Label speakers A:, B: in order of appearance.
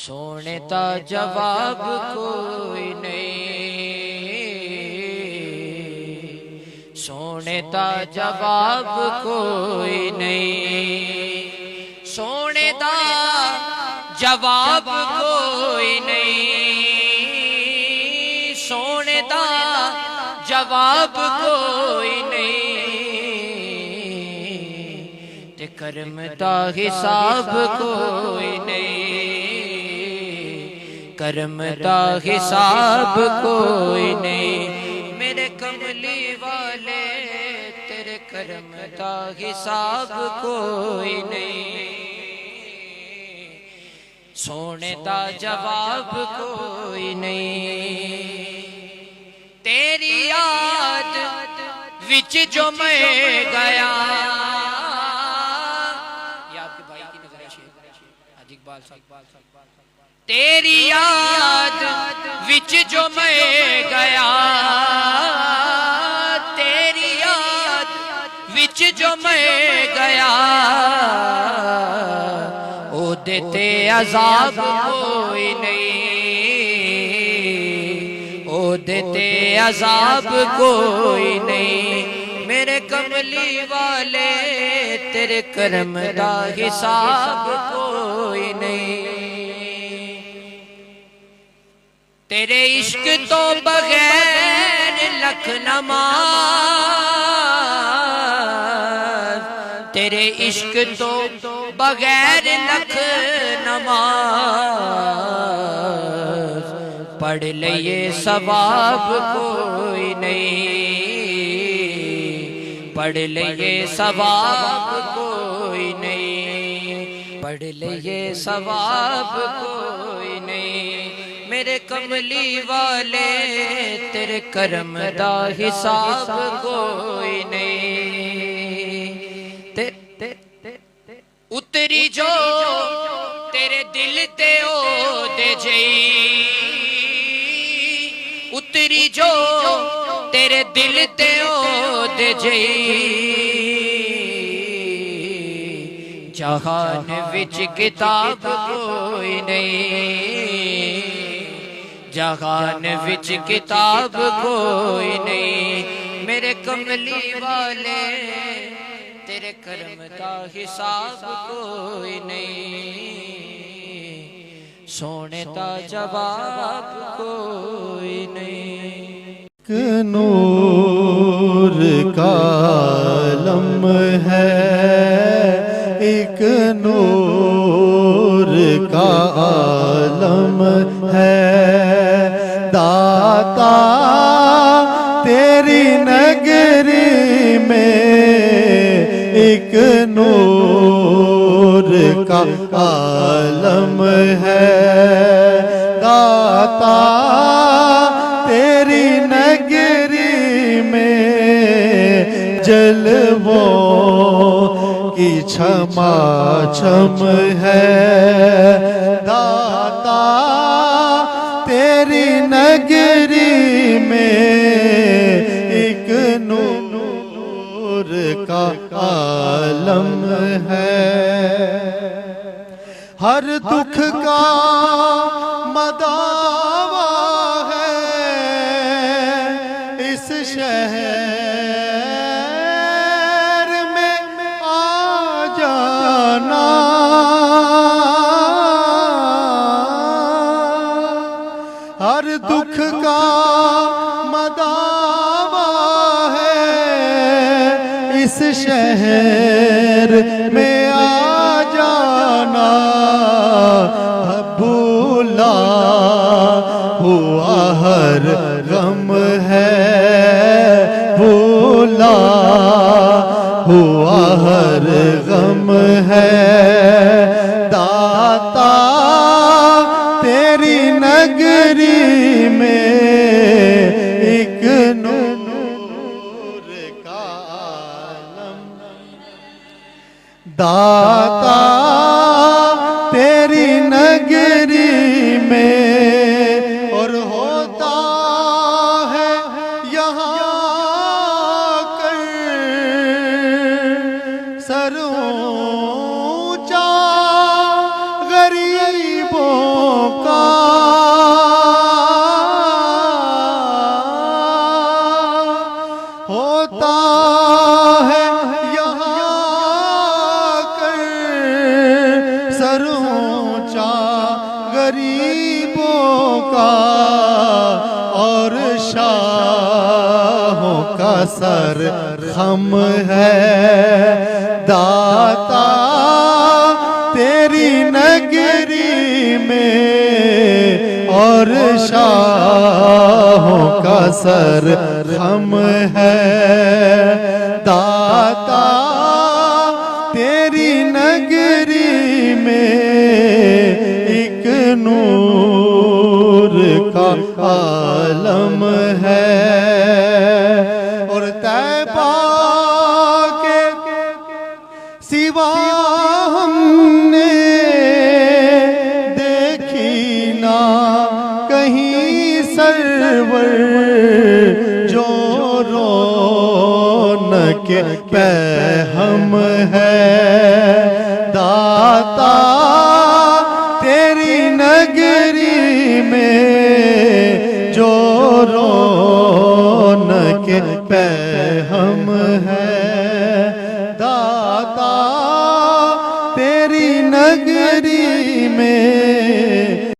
A: सोने दा जवाब कोई नहीं, सोने दा जवाब कोई नहीं, सोने दा जवाब कोई नहीं, सोने दा जवाब कोई नहीं, ते कर्म दा हिसाब कोई नहीं, कर्म दा हिसाब कोई नहीं। मेरे कमली वाले तेरे कर्म दा हिसाब कोई नहीं, सोने दा जवाब कोई नहीं। तेरी याद विच जो मैं गया, तेरी याद विच जो मैं गया, तेरी याद विच जो मैं गया, ओ देते अजाब कोई नहीं, ओ देते अजाब कोई नहीं। मेरे कमली वाले तेरे कर्म दा हिसाब कोई नहीं, तेरे इश्क तो बगैर लख नमाज, तेरे इश्क तो बगैर लख नमाज, पढ़ लिए सवाब कोई नहीं, पढ़ लिए सवाब कोई नहीं, पढ़ लिए सवाब कोई नहीं। मेरे कमली वाले तेरे कर्म दा हिसाब कोई नहीं, उतरी जो तेरे दिल ते ओ दे जई, उतरी जो तेरे दिल ते ओ दे जई, जहान विच किताब कोई नहीं, जहान विच किताब कोई नहीं। मेरे कमली वाले तेरे कर्म का हिसाब कोई नहीं, सोने का जवाब कोई नहीं।
B: नूर का आलम है, एक नूर का आलम है, दाता तेरी नगरी में एक नूर का आलम है, दाता तेरी नगरी में जलवों की क्षमा छम है, दाता तेरी नगरी में एक नूर का आलम है। हर दुख का मदावा है इस शहर में आ जाना, हर दुख का मदावा है इस शहर में आ जाना, भूला हुआ हर गम है, भूला हुआ हर गम है, दाता तेरी नगरी में एक नूर का आलम, दाता तेरी नगरी में। और होता है यहाँ कर सर ऊंचा गरीबों गरीबों का और शाहों का सर खम है। दाता तेरी नगरी में और शाहों का सर खम है। दाता तेरी नगरी में एक नूर का आलम है। और तैबा के सिवा हमने देखी ना कहीं सरवर जो रौनक पैहम है। दाता तेरी नगरी में जो रौनक पैहम है। दाता तेरी नगरी में